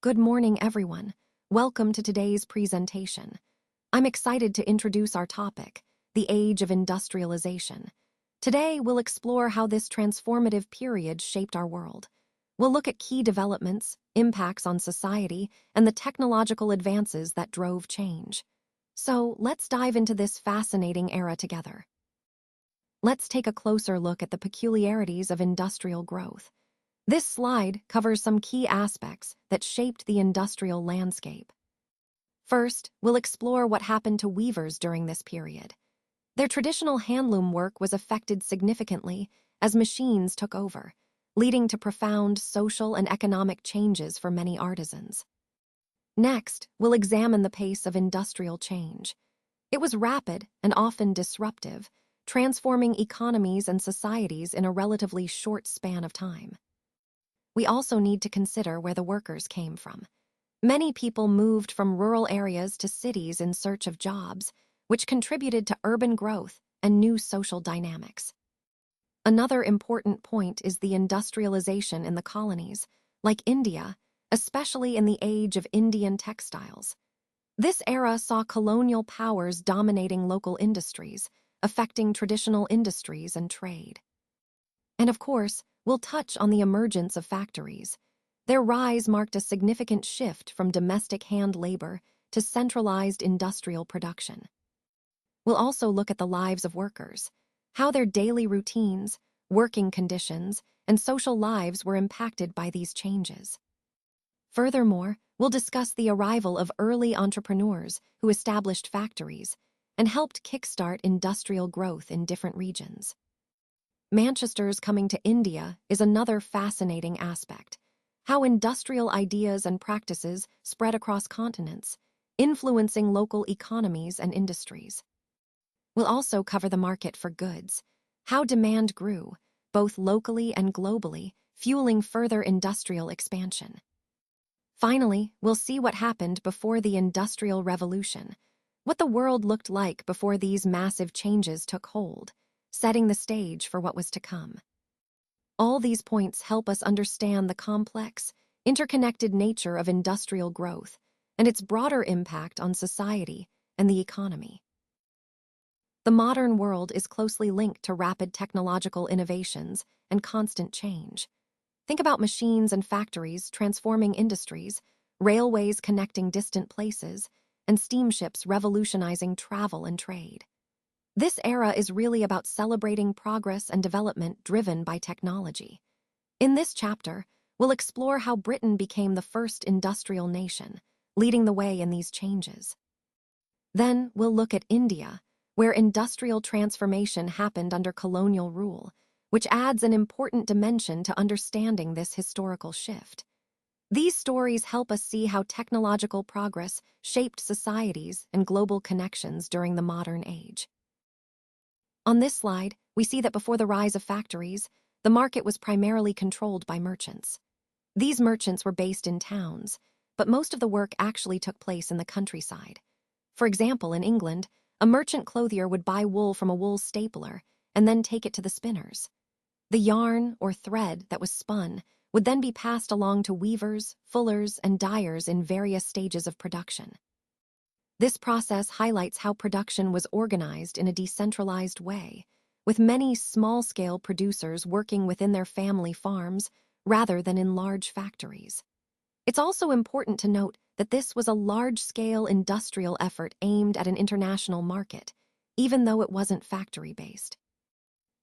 Good morning, everyone. Welcome to today's presentation. I'm excited to introduce our topic, the Age of Industrialization. Today, we'll explore how this transformative period shaped our world. We'll look at key developments, impacts on society, and the technological advances that drove change. So, let's dive into this fascinating era together. Let's take a closer look at the peculiarities of industrial growth. This slide covers some key aspects that shaped the industrial landscape. First, we'll explore what happened to weavers during this period. Their traditional handloom work was affected significantly as machines took over, leading to profound social and economic changes for many artisans. Next, we'll examine the pace of industrial change. It was rapid and often disruptive, transforming economies and societies in a relatively short span of time. We also need to consider where the workers came from. Many people moved from rural areas to cities in search of jobs, which contributed to urban growth and new social dynamics. Another important point is the industrialization in the colonies, like India, especially in the age of Indian textiles. This era saw colonial powers dominating local industries, affecting traditional industries and trade. And of course, we'll touch on the emergence of factories. Their rise marked a significant shift from domestic hand labor to centralized industrial production. We'll also look at the lives of workers, how their daily routines, working conditions, and social lives were impacted by these changes. Furthermore, we'll discuss the arrival of early entrepreneurs who established factories and helped kickstart industrial growth in different regions. Manchester's coming to India is another fascinating aspect, how industrial ideas and practices spread across continents, influencing local economies and industries. We'll also cover the market for goods, how demand grew, both locally and globally, fueling further industrial expansion. Finally, we'll see what happened before the Industrial Revolution, what the world looked like before these massive changes took hold, setting the stage for what was to come. All these points help us understand the complex, interconnected nature of industrial growth and its broader impact on society and the economy. The modern world is closely linked to rapid technological innovations and constant change. Think about machines and factories transforming industries, railways connecting distant places, and steamships revolutionizing travel and trade. This era is really about celebrating progress and development driven by technology. In this chapter, we'll explore how Britain became the first industrial nation, leading the way in these changes. Then we'll look at India, where industrial transformation happened under colonial rule, which adds an important dimension to understanding this historical shift. These stories help us see how technological progress shaped societies and global connections during the modern age. On this slide, we see that before the rise of factories, the market was primarily controlled by merchants. These merchants were based in towns, but most of the work actually took place in the countryside. For example, in England, a merchant clothier would buy wool from a wool stapler and then take it to the spinners. The yarn or thread that was spun would then be passed along to weavers, fullers, and dyers in various stages of production. This process highlights how production was organized in a decentralized way, with many small-scale producers working within their family farms rather than in large factories. It's also important to note that this was a large-scale industrial effort aimed at an international market, even though it wasn't factory-based.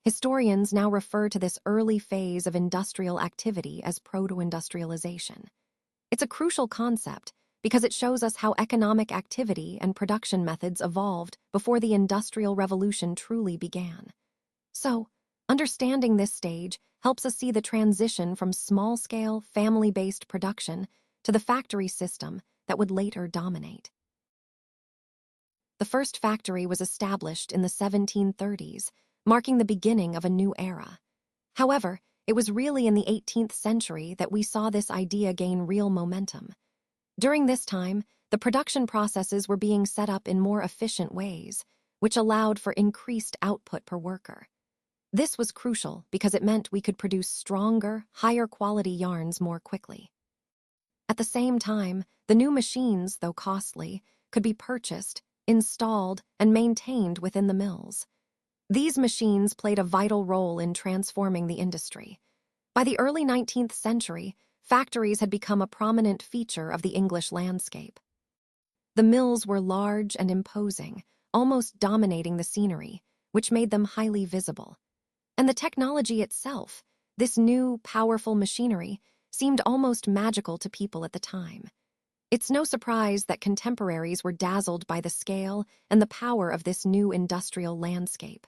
Historians now refer to this early phase of industrial activity as proto-industrialization. It's a crucial concept because it shows us how economic activity and production methods evolved before the Industrial Revolution truly began. So, understanding this stage helps us see the transition from small-scale, family-based production to the factory system that would later dominate. The first factory was established in the 1730s, marking the beginning of a new era. However, it was really in the 18th century that we saw this idea gain real momentum. During this time, the production processes were being set up in more efficient ways, which allowed for increased output per worker. This was crucial because it meant we could produce stronger, higher quality yarns more quickly. At the same time, the new machines, though costly, could be purchased, installed, and maintained within the mills. These machines played a vital role in transforming the industry. By the early 19th century, factories had become a prominent feature of the English landscape. The mills were large and imposing, almost dominating the scenery, which made them highly visible. And the technology itself, this new, powerful machinery, seemed almost magical to people at the time. It's no surprise that contemporaries were dazzled by the scale and the power of this new industrial landscape.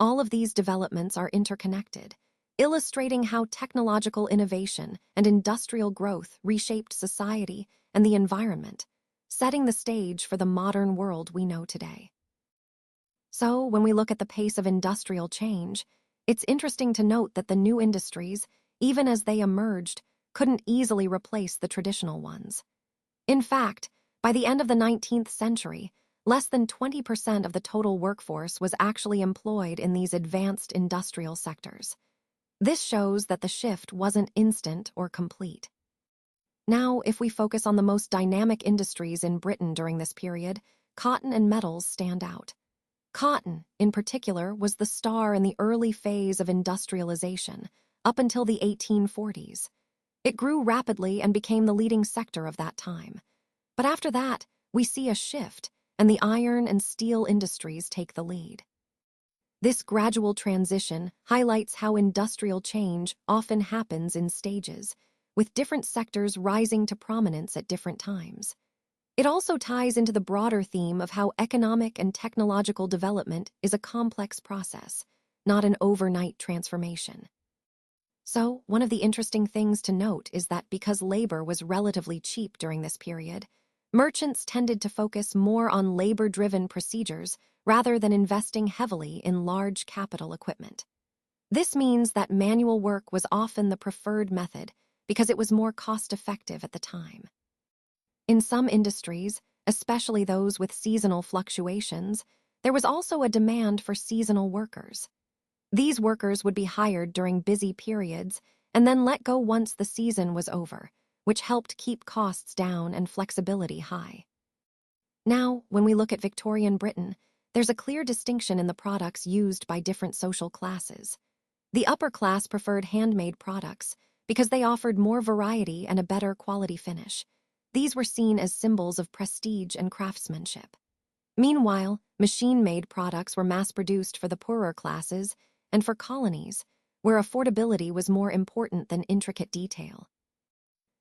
All of these developments are interconnected, illustrating how technological innovation and industrial growth reshaped society and the environment, setting the stage for the modern world we know today. So, when we look at the pace of industrial change, it's interesting to note that the new industries, even as they emerged, couldn't easily replace the traditional ones. In fact, by the end of the 19th century, less than 20% of the total workforce was actually employed in these advanced industrial sectors. This shows that the shift wasn't instant or complete. Now, if we focus on the most dynamic industries in Britain during this period, cotton and metals stand out. Cotton, in particular, was the star in the early phase of industrialization, up until the 1840s. It grew rapidly and became the leading sector of that time. But after that, we see a shift, and the iron and steel industries take the lead. This gradual transition highlights how industrial change often happens in stages, with different sectors rising to prominence at different times. It also ties into the broader theme of how economic and technological development is a complex process, not an overnight transformation. So, one of the interesting things to note is that because labor was relatively cheap during this period, merchants tended to focus more on labor-driven procedures rather than investing heavily in large capital equipment. This means that manual work was often the preferred method because it was more cost-effective at the time. In some industries, especially those with seasonal fluctuations, there was also a demand for seasonal workers. These workers would be hired during busy periods and then let go once the season was over, which helped keep costs down and flexibility high. Now, when we look at Victorian Britain, there's a clear distinction in the products used by different social classes. The upper class preferred handmade products because they offered more variety and a better quality finish. These were seen as symbols of prestige and craftsmanship. Meanwhile, machine-made products were mass-produced for the poorer classes and for colonies, where affordability was more important than intricate detail.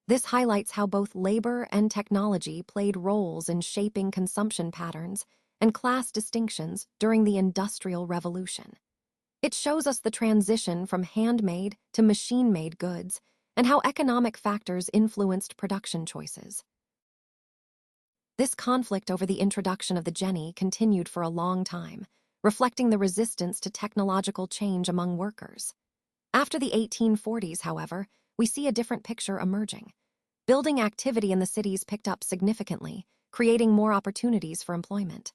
This highlights how both labor and technology played roles in shaping consumption patterns and class distinctions during the Industrial Revolution. It shows us the transition from handmade to machine-made goods and how economic factors influenced production choices. This conflict over the introduction of the jenny continued for a long time, reflecting the resistance to technological change among workers. After the 1840s, however, we see a different picture emerging. Building activity in the cities picked up significantly, creating more opportunities for employment.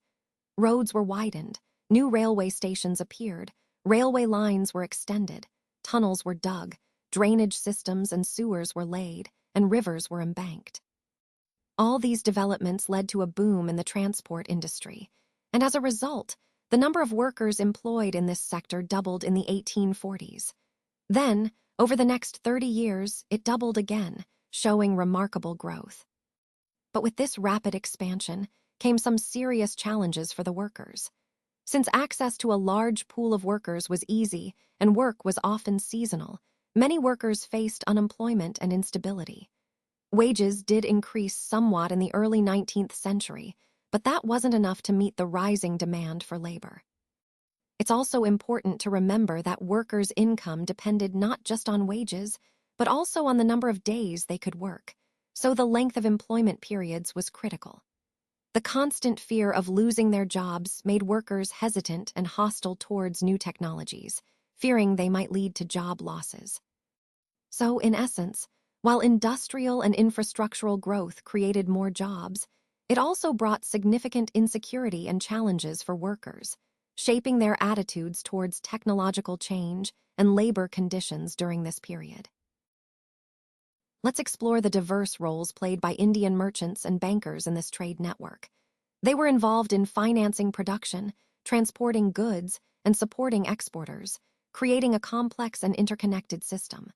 Roads were widened, new railway stations appeared, railway lines were extended, tunnels were dug, drainage systems and sewers were laid, and rivers were embanked. All these developments led to a boom in the transport industry, and as a result, the number of workers employed in this sector doubled in the 1840s. Then, over the next 30 years, it doubled again, showing remarkable growth. But with this rapid expansion came some serious challenges for the workers. Since access to a large pool of workers was easy and work was often seasonal, many workers faced unemployment and instability. Wages did increase somewhat in the early 19th century, but that wasn't enough to meet the rising demand for labor. It's also important to remember that workers' income depended not just on wages, but also on the number of days they could work, so the length of employment periods was critical. The constant fear of losing their jobs made workers hesitant and hostile towards new technologies, fearing they might lead to job losses. So, in essence, while industrial and infrastructural growth created more jobs, it also brought significant insecurity and challenges for workers, shaping their attitudes towards technological change and labor conditions during this period. Let's explore the diverse roles played by Indian merchants and bankers in this trade network. They were involved in financing production, transporting goods, and supporting exporters, creating a complex and interconnected system.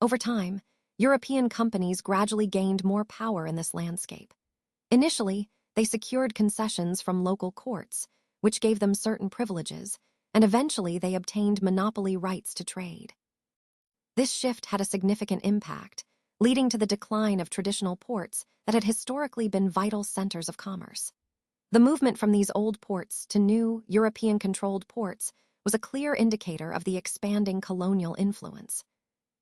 Over time, European companies gradually gained more power in this landscape. Initially, they secured concessions from local courts, which gave them certain privileges, and eventually they obtained monopoly rights to trade. This shift had a significant impact, leading to the decline of traditional ports that had historically been vital centers of commerce. The movement from these old ports to new, European-controlled ports was a clear indicator of the expanding colonial influence.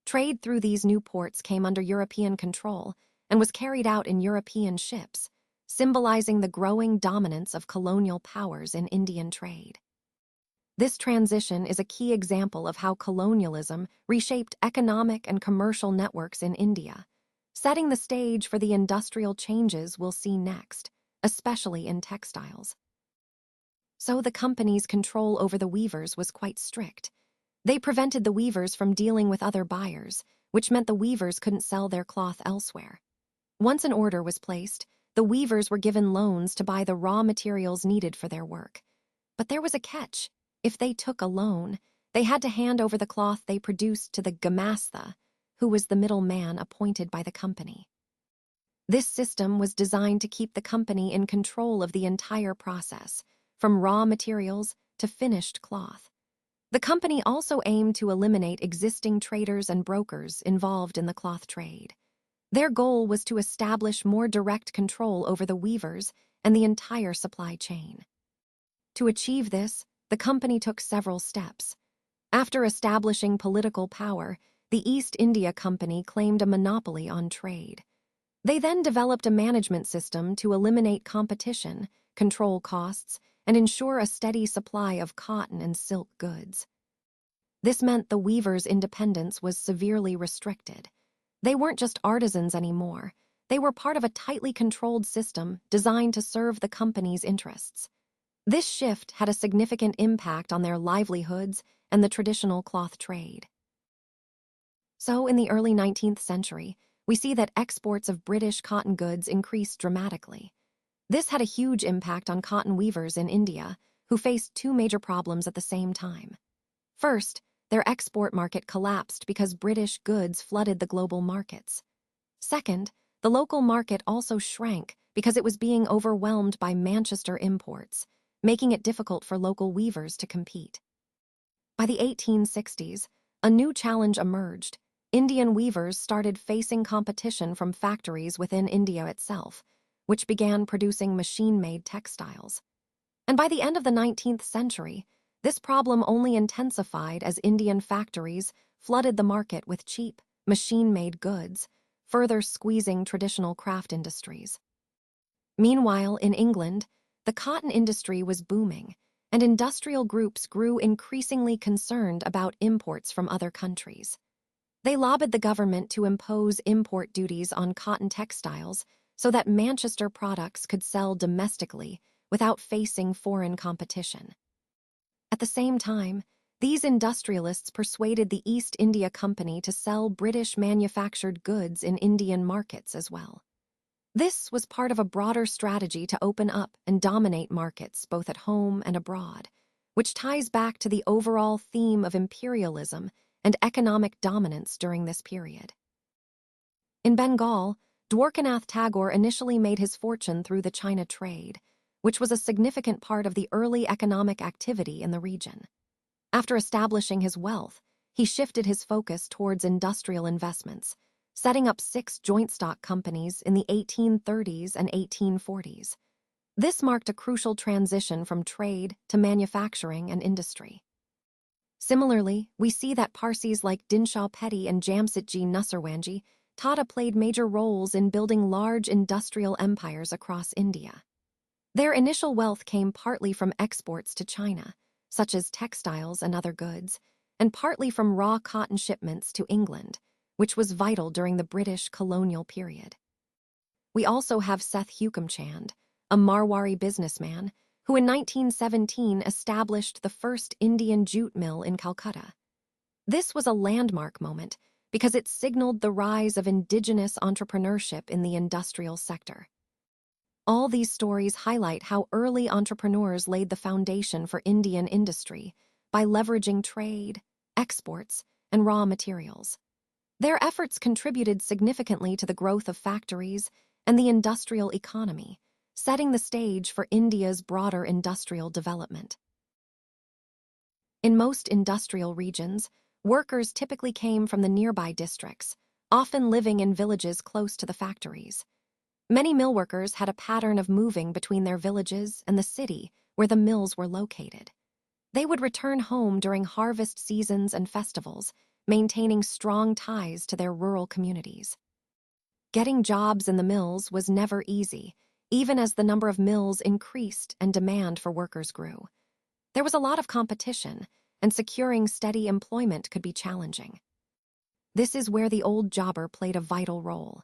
Trade through these new ports came under European control and was carried out in European ships, symbolizing the growing dominance of colonial powers in Indian trade. This transition is a key example of how colonialism reshaped economic and commercial networks in India, setting the stage for the industrial changes we'll see next, especially in textiles. So the company's control over the weavers was quite strict. They prevented the weavers from dealing with other buyers, which meant the weavers couldn't sell their cloth elsewhere. Once an order was placed, the weavers were given loans to buy the raw materials needed for their work. But there was a catch. If they took a loan, they had to hand over the cloth they produced to the Gumastha, who was the middleman appointed by the company. This system was designed to keep the company in control of the entire process, from raw materials to finished cloth. The company also aimed to eliminate existing traders and brokers involved in the cloth trade. Their goal was to establish more direct control over the weavers and the entire supply chain. To achieve this, the company took several steps. After establishing political power, the East India Company claimed a monopoly on trade. They then developed a management system to eliminate competition, control costs, and ensure a steady supply of cotton and silk goods. This meant the weavers' independence was severely restricted. They weren't just artisans anymore. They were part of a tightly controlled system designed to serve the company's interests. This shift had a significant impact on their livelihoods and the traditional cloth trade. So, in the early 19th century, we see that exports of British cotton goods increased dramatically. This had a huge impact on cotton weavers in India, who faced two major problems at the same time. First, their export market collapsed because British goods flooded the global markets. Second, the local market also shrank because it was being overwhelmed by Manchester imports, making it difficult for local weavers to compete. By the 1860s, a new challenge emerged. Indian weavers started facing competition from factories within India itself, which began producing machine-made textiles. And by the end of the 19th century, this problem only intensified as Indian factories flooded the market with cheap, machine-made goods, further squeezing traditional craft industries. Meanwhile, in England, the cotton industry was booming, and industrial groups grew increasingly concerned about imports from other countries. They lobbied the government to impose import duties on cotton textiles so that Manchester products could sell domestically without facing foreign competition. At the same time, these industrialists persuaded the East India Company to sell British-manufactured goods in Indian markets as well. This was part of a broader strategy to open up and dominate markets both at home and abroad, which ties back to the overall theme of imperialism and economic dominance during this period. In Bengal, Dwarkanath Tagore initially made his fortune through the China trade, which was a significant part of the early economic activity in the region. After establishing his wealth, he shifted his focus towards industrial investments, setting up 6 joint stock companies in the 1830s and 1840s. This marked a crucial transition from trade to manufacturing and industry. Similarly, we see that Parsis like Dinshaw Petty and Jamsetji Nusserwanji Tata played major roles in building large industrial empires across India. Their initial wealth came partly from exports to China, such as textiles and other goods, and partly from raw cotton shipments to England, which was vital during the British colonial period. We also have Seth Hukamchand, a Marwari businessman, who in 1917 established the first Indian jute mill in Calcutta. This was a landmark moment because it signaled the rise of indigenous entrepreneurship in the industrial sector. All these stories highlight how early entrepreneurs laid the foundation for Indian industry by leveraging trade, exports, and raw materials. Their efforts contributed significantly to the growth of factories and the industrial economy, setting the stage for India's broader industrial development. In most industrial regions, workers typically came from the nearby districts, often living in villages close to the factories. Many mill workers had a pattern of moving between their villages and the city where the mills were located. They would return home during harvest seasons and festivals, maintaining strong ties to their rural communities. Getting jobs in the mills was never easy, even as the number of mills increased and demand for workers grew. There was a lot of competition, and securing steady employment could be challenging. This is where the old jobber played a vital role.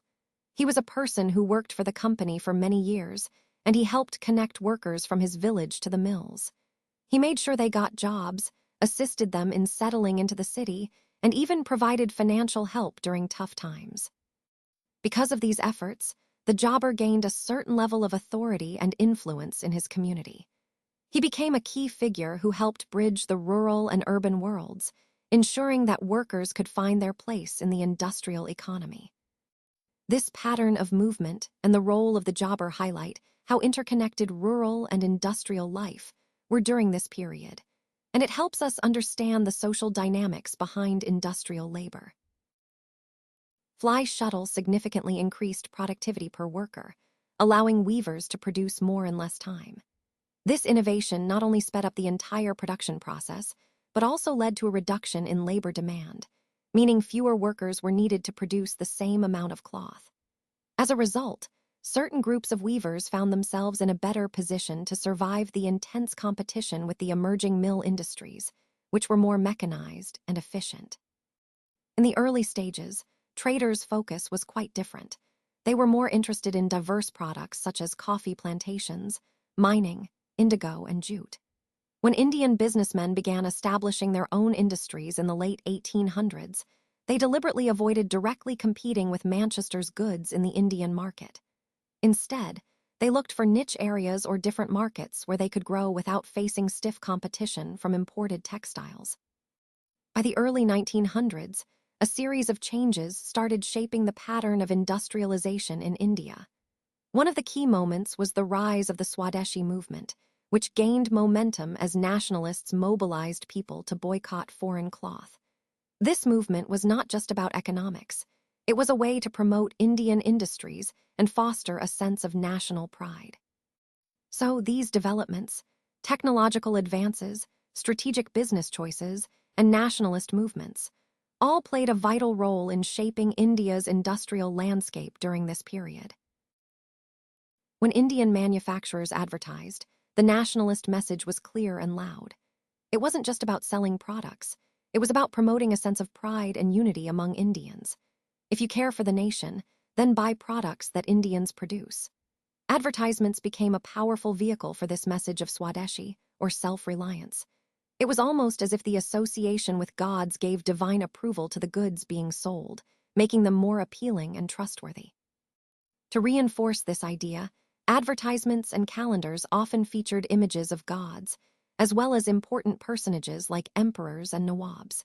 He was a person who worked for the company for many years, and he helped connect workers from his village to the mills. He made sure they got jobs, assisted them in settling into the city, and even provided financial help during tough times. Because of these efforts, the jobber gained a certain level of authority and influence in his community. He became a key figure who helped bridge the rural and urban worlds, ensuring that workers could find their place in the industrial economy. This pattern of movement and the role of the jobber highlight how interconnected rural and industrial life were during this period, and it helps us understand the social dynamics behind industrial labor. Fly shuttle significantly increased productivity per worker, allowing weavers to produce more in less time. This innovation not only sped up the entire production process, but also led to a reduction in labor demand, meaning fewer workers were needed to produce the same amount of cloth. As a result, certain groups of weavers found themselves in a better position to survive the intense competition with the emerging mill industries, which were more mechanized and efficient. In the early stages, traders' focus was quite different. They were more interested in diverse products such as coffee plantations, mining, indigo, and jute. When Indian businessmen began establishing their own industries in the late 1800s, they deliberately avoided directly competing with Manchester's goods in the Indian market. Instead, they looked for niche areas or different markets where they could grow without facing stiff competition from imported textiles. By the early 1900s, a series of changes started shaping the pattern of industrialization in India. One of the key moments was the rise of the Swadeshi movement, which gained momentum as nationalists mobilized people to boycott foreign cloth. This movement was not just about economics. It was a way to promote Indian industries and foster a sense of national pride. So these developments, technological advances, strategic business choices, and nationalist movements, all played a vital role in shaping India's industrial landscape during this period. When Indian manufacturers advertised, the nationalist message was clear and loud. It wasn't just about selling products. It was about promoting a sense of pride and unity among Indians. If you care for the nation, then buy products that Indians produce. Advertisements became a powerful vehicle for this message of Swadeshi, or self-reliance. It was almost as if the association with gods gave divine approval to the goods being sold, making them more appealing and trustworthy. To reinforce this idea, advertisements and calendars often featured images of gods, as well as important personages like emperors and nawabs.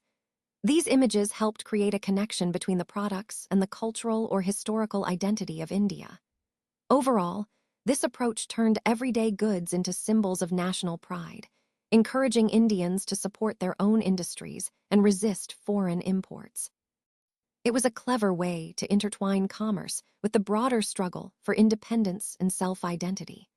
These images helped create a connection between the products and the cultural or historical identity of India. Overall, this approach turned everyday goods into symbols of national pride, encouraging Indians to support their own industries and resist foreign imports. It was a clever way to intertwine commerce with the broader struggle for independence and self-identity.